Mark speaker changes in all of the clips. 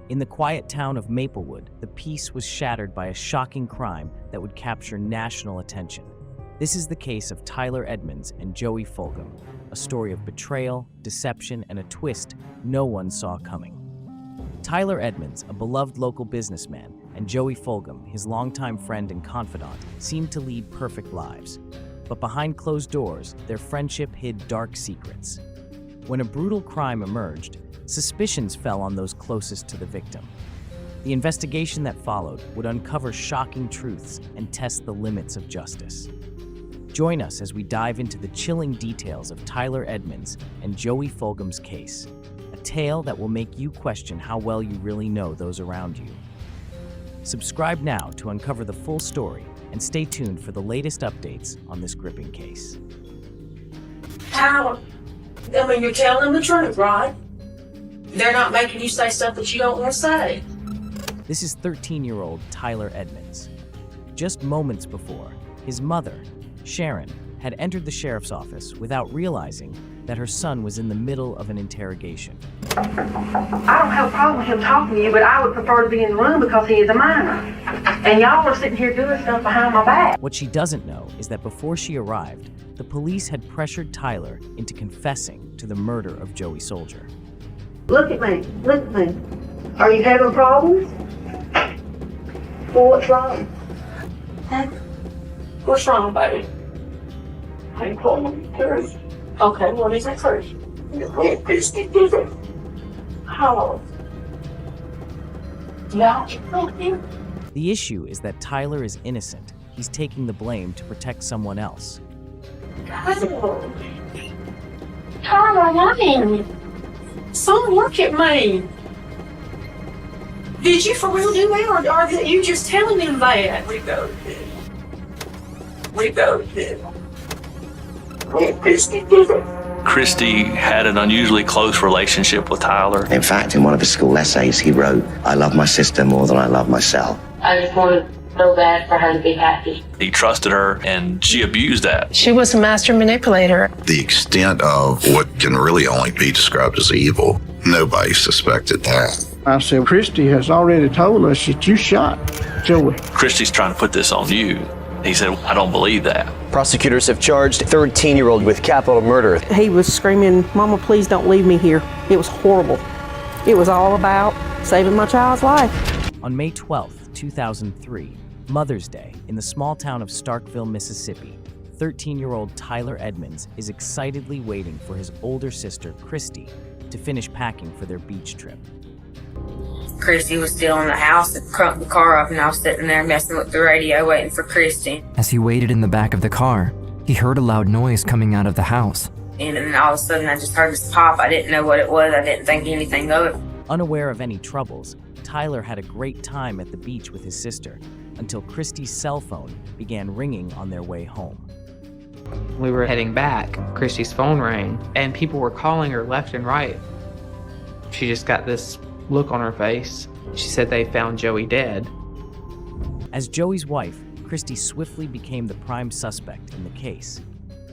Speaker 1: In the quiet town of Maplewood, the peace was shattered by a shocking crime that would capture national attention. This is the case of Tyler Edmonds and Joey Fulgham, a story of betrayal, deception, and a twist no one saw coming. Tyler Edmonds, a beloved local businessman, and Joey Fulgham, his longtime friend and confidant, seemed to lead perfect lives. But behind closed doors, their friendship hid dark secrets. When a brutal crime emerged, suspicions fell on those closest to the victim. The investigation that followed would uncover shocking truths and test the limits of justice. Join us as we dive into the chilling details of Tyler Edmonds and Joey Fulgham's case, a tale that will make you question how well you really know those around you. Subscribe now to uncover the full story and stay tuned for the latest updates on this gripping case.
Speaker 2: How? I mean, you're telling them the truth, right? They're not making you say stuff that you don't want to say.
Speaker 1: This is 13-year-old Tyler Edmonds. Just moments before, his mother, Sharon, had entered the sheriff's office without realizing that her son was in the middle of an interrogation.
Speaker 3: I don't have a problem with him talking to you, but I would prefer to be in the room because he is a minor. And y'all are sitting here doing stuff behind my back.
Speaker 1: What she doesn't know is that before she arrived, the police had pressured Tyler into confessing to the murder of Joey Soldier.
Speaker 3: Look at me. Look at me. Are you having problems? Well, what's wrong?
Speaker 2: Huh? What's wrong, baby? I ain't calling you first. Okay, what is it first? How? Yeah.
Speaker 1: The issue is that Tyler is innocent. He's taking the blame to protect someone else.
Speaker 2: Tyler, honey. Son, look at me. Did you for real do that, or are you just telling him that? We both did.
Speaker 4: Christy had an unusually close relationship with Tyler.
Speaker 5: In fact, in one of his school essays, he wrote, "I love my sister more than I love myself."
Speaker 6: I just wanted so bad for her to be happy.
Speaker 4: He trusted her, and she abused that.
Speaker 7: She was a master manipulator.
Speaker 8: The extent of what can really only be described as evil, nobody suspected that.
Speaker 9: I said, Christy has already told us that you shot Joey.
Speaker 4: Christy's trying to put this on you. He said, I don't believe that.
Speaker 10: Prosecutors have charged 13-year-old with capital murder.
Speaker 11: He was screaming, "Mama, please don't leave me here." It was horrible. It was all about saving my child's life.
Speaker 1: On May 12, 2003, Mother's Day, in the small town of Starkville, Mississippi, 13-year-old Tyler Edmonds is excitedly waiting for his older sister, Christy, to finish packing for their beach trip.
Speaker 6: Christy was still in the house and crunked the car up, and I was sitting there messing with the radio waiting for Christy.
Speaker 12: As he waited in the back of the car, he heard a loud noise coming out of the house.
Speaker 6: And then all of a sudden I just heard this pop. I didn't know what it was. I didn't think anything of it.
Speaker 1: Unaware of any troubles, Tyler had a great time at the beach with his sister until Christy's cell phone began ringing on their way home.
Speaker 13: We were heading back. Christy's phone rang, and people were calling her left and right. She just got this look on her face. She said they found Joey dead.
Speaker 1: As Joey's wife, Christy swiftly became the prime suspect in the case.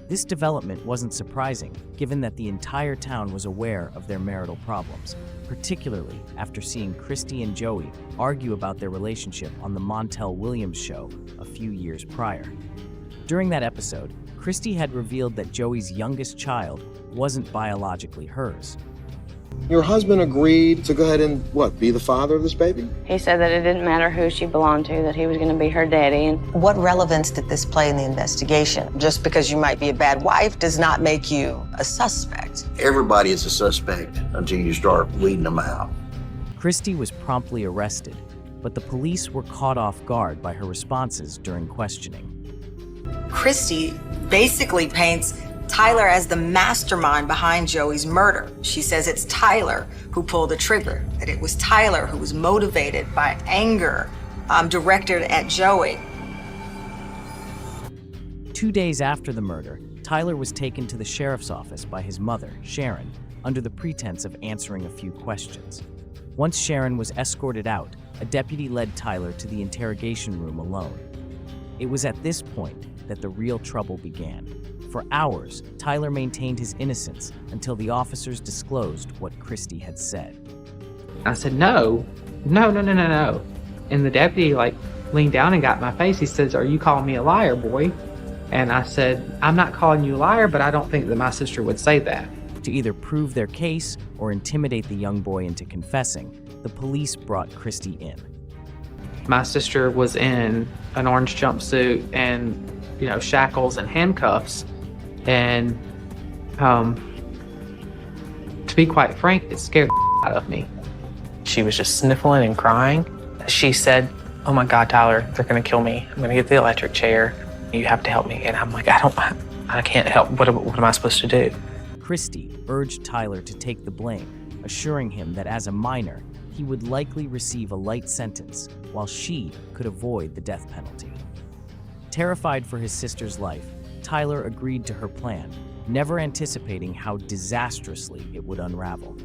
Speaker 1: This development wasn't surprising, given that the entire town was aware of their marital problems, particularly after seeing Christy and Joey argue about their relationship on the Montel Williams show a few years prior. During that episode, Christy had revealed that Joey's youngest child wasn't biologically hers.
Speaker 14: Your husband agreed to go ahead and, be the father of this baby?
Speaker 15: He said that it didn't matter who she belonged to, that he was going to be her daddy. And
Speaker 16: what relevance did this play in the investigation? Just because you might be a bad wife does not make you a suspect.
Speaker 5: Everybody is a suspect until you start weeding them out.
Speaker 1: Christy was promptly arrested, but the police were caught off guard by her responses during questioning.
Speaker 16: Christy basically paints Tyler as the mastermind behind Joey's murder. She says it's Tyler who pulled the trigger, that it was Tyler who was motivated by anger directed at Joey.
Speaker 1: 2 days after the murder, Tyler was taken to the sheriff's office by his mother, Sharon, under the pretense of answering a few questions. Once Sharon was escorted out, a deputy led Tyler to the interrogation room alone. It was at this point that the real trouble began. For hours, Tyler maintained his innocence until the officers disclosed what Christy had said.
Speaker 13: I said, no. And the deputy leaned down and got in my face. He says, are you calling me a liar, boy? And I said, I'm not calling you a liar, but I don't think that my sister would say that.
Speaker 1: To either prove their case or intimidate the young boy into confessing, the police brought Christy in.
Speaker 13: My sister was in an orange jumpsuit and, shackles and handcuffs. And to be quite frank, it scared the out of me.
Speaker 17: She was just sniffling and crying. She said, oh my God, Tyler, they're gonna kill me. I'm gonna get the electric chair. You have to help me. And I'm like, I can't help. What am I supposed to do?
Speaker 1: Christy urged Tyler to take the blame, assuring him that as a minor, he would likely receive a light sentence, while she could avoid the death penalty. Terrified for his sister's life, Tyler agreed to her plan, never anticipating how disastrously it would unravel.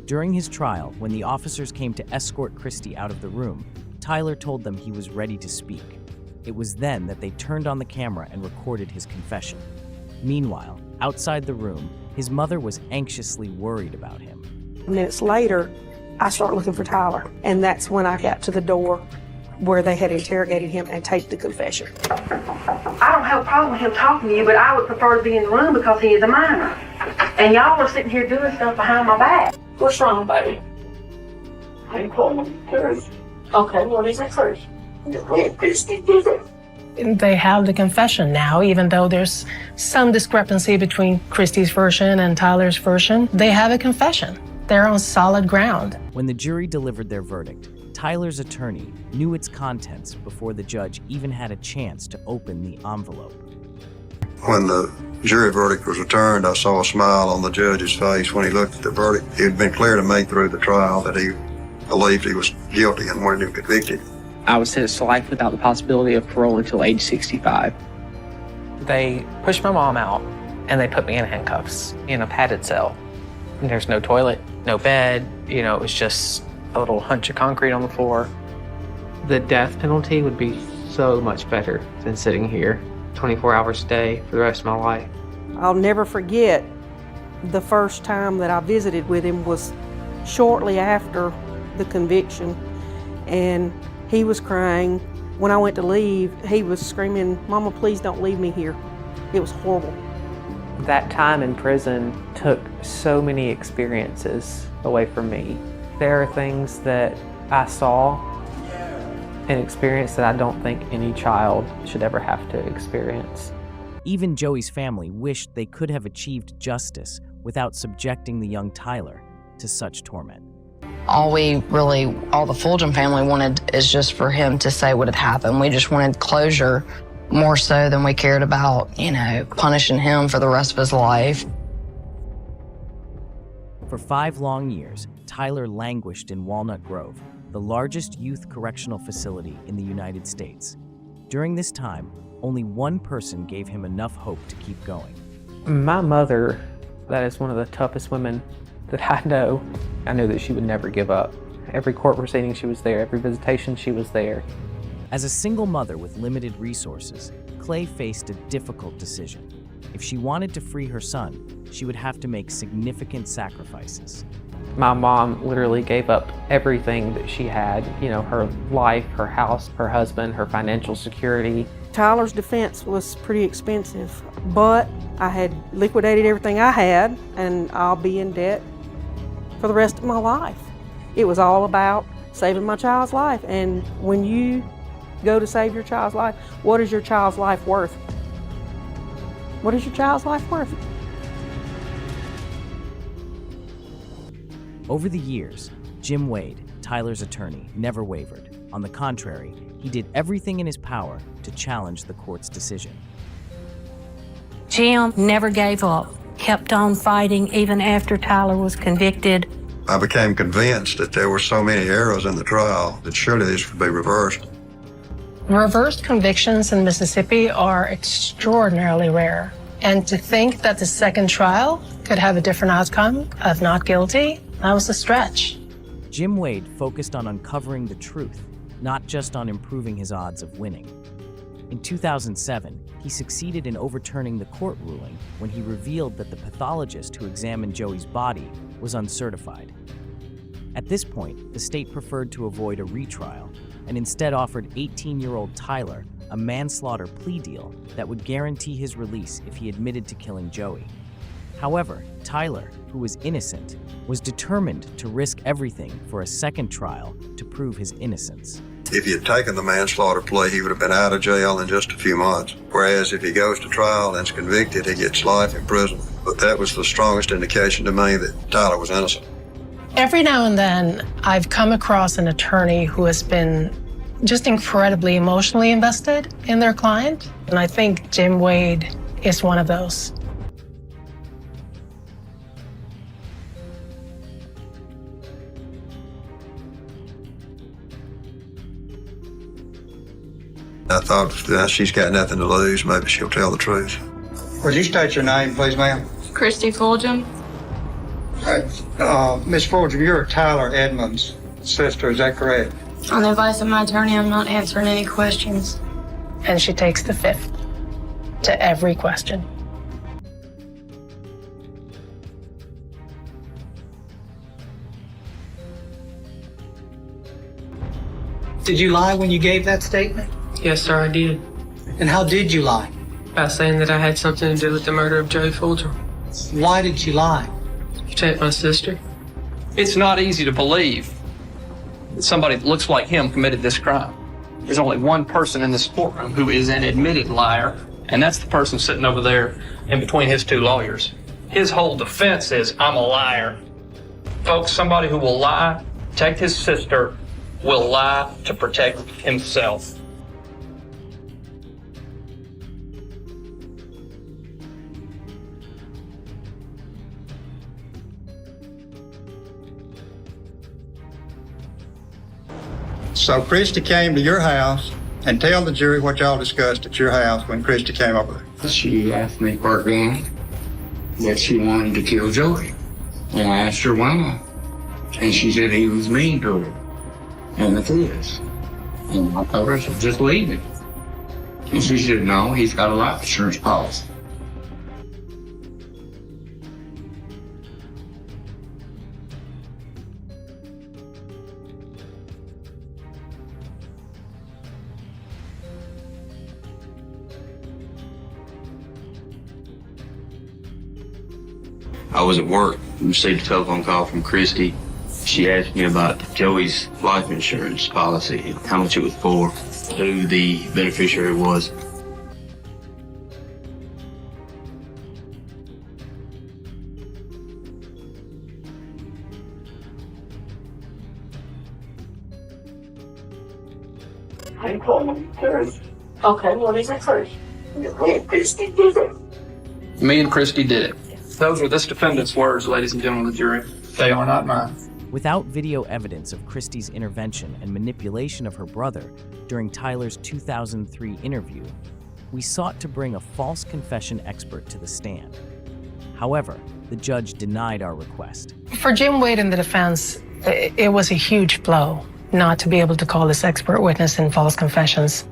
Speaker 1: During his trial, when the officers came to escort Christy out of the room, Tyler told them he was ready to speak. It was then that they turned on the camera and recorded his confession. Meanwhile, outside the room, his mother was anxiously worried about him.
Speaker 11: Minutes later, I started looking for Tyler, and that's when I got to the door where they had interrogated him and taped the confession.
Speaker 3: I don't have a problem with him talking to you, but I would prefer to be in the room because he is a minor. And y'all are sitting here doing stuff behind my back.
Speaker 2: What's wrong, baby? I ain't calling Terry. Okay, what is it first?
Speaker 7: They have the confession now, even though there's some discrepancy between Christy's version and Tyler's version. They have a confession. They're on solid ground.
Speaker 1: When the jury delivered their verdict, Tyler's attorney knew its contents before the judge even had a chance to open the envelope.
Speaker 18: When the jury verdict was returned, I saw a smile on the judge's face when he looked at the verdict. It had been clear to me through the trial that he believed he was guilty and wanted him convicted.
Speaker 17: I was sentenced to life without the possibility of parole until age 65. They pushed my mom out and they put me in handcuffs in a padded cell. And there's no toilet, no bed, it was just a little hunch of concrete on the floor.
Speaker 13: The death penalty would be so much better than sitting here 24 hours a day for the rest of my life.
Speaker 11: I'll never forget the first time that I visited with him was shortly after the conviction, and he was crying. When I went to leave, he was screaming, "Mama, please don't leave me here." It was horrible.
Speaker 17: That time in prison took so many experiences away from me. There are things that I saw and experienced that I don't think any child should ever have to experience.
Speaker 1: Even Joey's family wished they could have achieved justice without subjecting the young Tyler to such torment.
Speaker 15: All the Fulgham family wanted is just for him to say what had happened. We just wanted closure more so than we cared about, punishing him for the rest of his life.
Speaker 1: For 5 long years, Tyler languished in Walnut Grove, the largest youth correctional facility in the United States. During this time, only one person gave him enough hope to keep going.
Speaker 17: My mother, that is one of the toughest women that I know. I knew that she would never give up. Every court proceeding, she was there. Every visitation, she was there.
Speaker 1: As a single mother with limited resources, Clay faced a difficult decision. If she wanted to free her son, she would have to make significant sacrifices.
Speaker 17: My mom literally gave up everything that she had, her life, her house, her husband, her financial security.
Speaker 11: Tyler's defense was pretty expensive, but I had liquidated everything I had, and I'll be in debt for the rest of my life. It was all about saving my child's life, and when you go to save your child's life, what is your child's life worth? What is your child's life worth?
Speaker 1: Over the years, Jim Wade, Tyler's attorney, never wavered. On the contrary, he did everything in his power to challenge the court's decision.
Speaker 19: Jim never gave up, kept on fighting even after Tyler was convicted.
Speaker 18: I became convinced that there were so many errors in the trial that surely this could be reversed.
Speaker 7: Reversed convictions in Mississippi are extraordinarily rare. And to think that the second trial could have a different outcome of not guilty, that was a stretch.
Speaker 1: Jim Wade focused on uncovering the truth, not just on improving his odds of winning. In 2007, he succeeded in overturning the court ruling when he revealed that the pathologist who examined Joey's body was uncertified. At this point, the state preferred to avoid a retrial and instead offered 18-year-old Tyler a manslaughter plea deal that would guarantee his release if he admitted to killing Joey. However, Tyler, who was innocent, was determined to risk everything for a second trial to prove his innocence.
Speaker 18: If he had taken the manslaughter plea, he would have been out of jail in just a few months. Whereas if he goes to trial and is convicted, he gets life in prison. But that was the strongest indication to me that Tyler was innocent.
Speaker 7: Every now and then, I've come across an attorney who has been just incredibly emotionally invested in their client. And I think Jim Wade is one of those.
Speaker 18: I thought, she's got nothing to lose. Maybe she'll tell the truth.
Speaker 20: Would you state your name, please, ma'am?
Speaker 2: Christy Fulgham.
Speaker 20: Miss Fulgham, you're Tyler Edmonds' sister, is that correct?
Speaker 2: On the advice of my attorney, I'm not answering any questions.
Speaker 7: And she takes the fifth to every question.
Speaker 20: Did you lie when you gave that statement?
Speaker 17: Yes, sir, I did.
Speaker 20: And how did you lie?
Speaker 17: By saying that I had something to do with the murder of Joey Fulgham.
Speaker 20: Why did you lie?
Speaker 17: To protect my sister.
Speaker 21: It's not easy to believe that somebody that looks like him committed this crime. There's only one person in this courtroom who is an admitted liar, and that's the person sitting over there in between his two lawyers. His whole defense is, I'm a liar. Folks, somebody who will lie, protect his sister, will lie to protect himself.
Speaker 20: So Christy came to your house, and tell the jury what y'all discussed at your house when Christy came over there.
Speaker 22: She asked me for a gun, that she wanted to kill Joey. And I asked her why. And she said he was mean to her. And it is. And I told her, I said, just leave it. And she said, no, he's got a life insurance policy.
Speaker 23: I was at work and received a telephone call from Christy. She asked me about Joey's life insurance policy, how much it was for, who the beneficiary was.
Speaker 2: I told him there's. Okay, what is it first? Christy did it.
Speaker 21: Me and Christy did it. Those are this defendant's words, ladies and gentlemen of the jury. They are not mine.
Speaker 1: Without video evidence of Christy's intervention and manipulation of her brother during Tyler's 2003 interview, we sought to bring a false confession expert to the stand. However, the judge denied our request.
Speaker 7: For Jim Wade and the defense, it was a huge blow not to be able to call this expert witness in false confessions.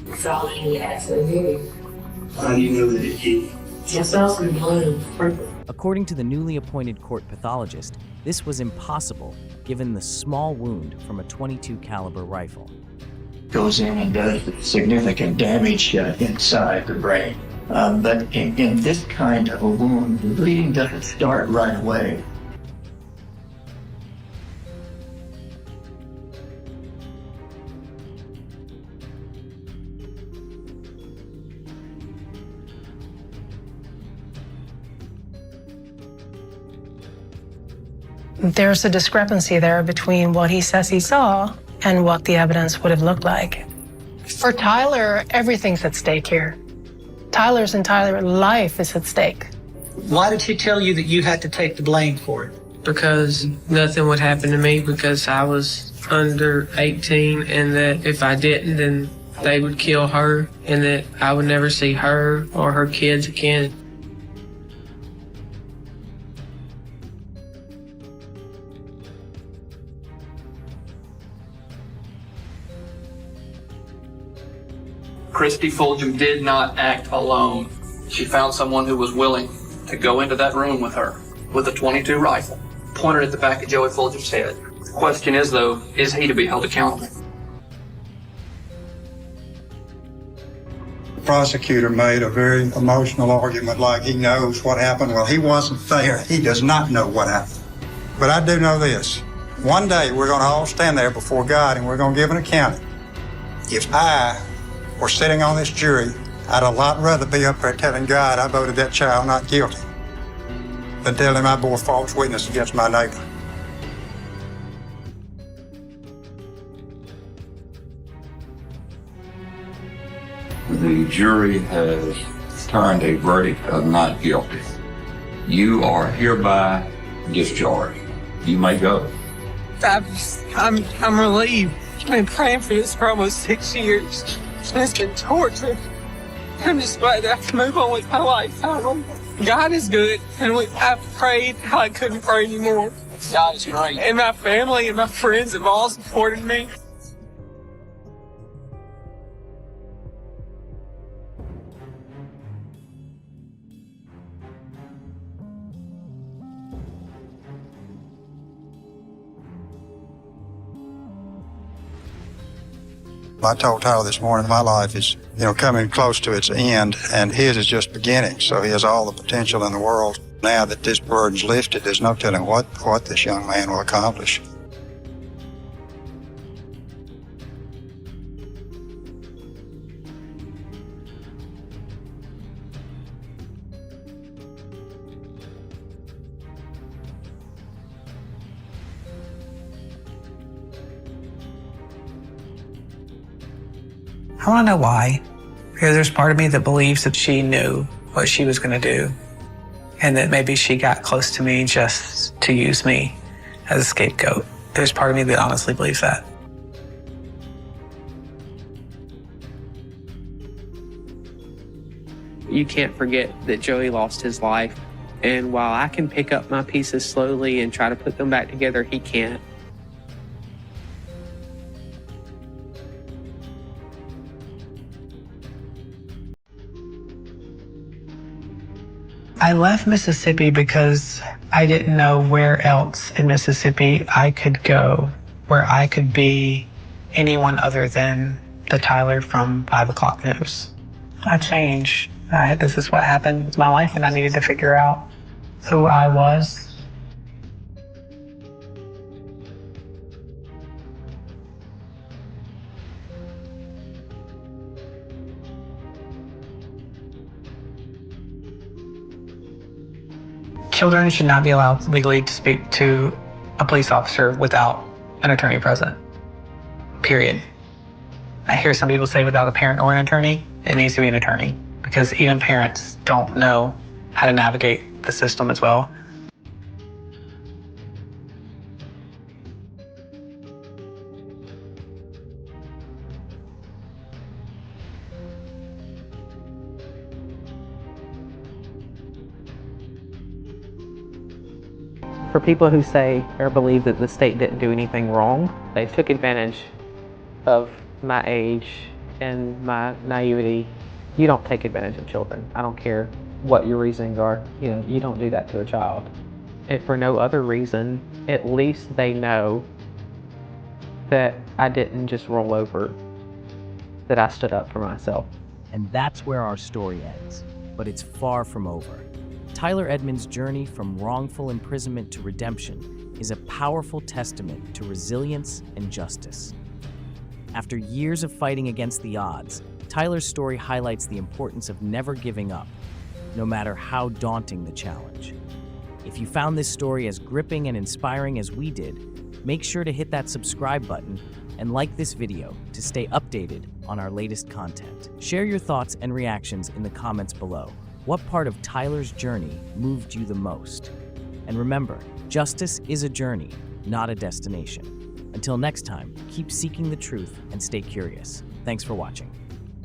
Speaker 22: That's all he actually did.
Speaker 20: How do you know that it did?
Speaker 22: Just ask him blue.
Speaker 1: According to the newly appointed court pathologist, this was impossible given the small wound from a .22 caliber rifle.
Speaker 22: Goes in and does significant damage inside the brain. But in this kind of a wound, the bleeding doesn't start right away.
Speaker 7: There's a discrepancy there between what he says he saw and what the evidence would have looked like. For Tyler, everything's at stake here. Tyler's entire life is at stake.
Speaker 20: Why did he tell you that you had to take the blame for it?
Speaker 17: Because nothing would happen to me because I was under 18 and that if I didn't, then they would kill her and that I would never see her or her kids again.
Speaker 21: Christy Fulgham did not act alone. She found someone who was willing to go into that room with her with a .22 rifle, pointed at the back of Joey Fulgham's head. The question is, though, is he to be held accountable?
Speaker 20: The prosecutor made a very emotional argument like he knows what happened. Well, he wasn't there. He does not know what happened. But I do know this. One day we're going to all stand there before God and we're going to give an accounting. If I were sitting on this jury, I'd a lot rather be up there telling God I voted that child not guilty than telling him I bore false witness against my neighbor.
Speaker 22: The jury has turned a verdict of not guilty. You are hereby discharged. You may go.
Speaker 4: I'm relieved. I've been praying for this for almost 6 years. And it's been torture. I'm just glad that I can move on with my life. God is good, and I've prayed how I couldn't pray anymore.
Speaker 21: God is great.
Speaker 4: And my family and my friends have all supported me.
Speaker 20: I told Tyler this morning, my life is, coming close to its end, and his is just beginning. So he has all the potential in the world. Now that this burden's lifted, there's no telling what this young man will accomplish.
Speaker 4: I want to know why. Because there's part of me that believes that she knew what she was going to do. And that maybe she got close to me just to use me as a scapegoat. There's part of me that honestly believes that.
Speaker 17: You can't forget that Joey lost his life. And while I can pick up my pieces slowly and try to put them back together, he can't.
Speaker 4: I left Mississippi because I didn't know where else in Mississippi I could go, where I could be anyone other than the Tyler from 5 o'clock news. I changed. This is what happened with my life, and I needed to figure out who I was. Children should not be allowed legally to speak to a police officer without an attorney present. Period. I hear some people say without a parent or an attorney, it needs to be an attorney, because even parents don't know how to navigate the system as well.
Speaker 17: For people who say or believe that the state didn't do anything wrong, they took advantage of my age and my naivety. You don't take advantage of children. I don't care what your reasons are. You don't do that to a child. If for no other reason, at least they know that I didn't just roll over, that I stood up for myself.
Speaker 1: And that's where our story ends, but it's far from over. Tyler Edmonds' journey from wrongful imprisonment to redemption is a powerful testament to resilience and justice. After years of fighting against the odds, Tyler's story highlights the importance of never giving up, no matter how daunting the challenge. If you found this story as gripping and inspiring as we did, make sure to hit that subscribe button and like this video to stay updated on our latest content. Share your thoughts and reactions in the comments below. What part of Tyler's journey moved you the most? And remember, justice is a journey, not a destination. Until next time, keep seeking the truth and stay curious. Thanks for watching.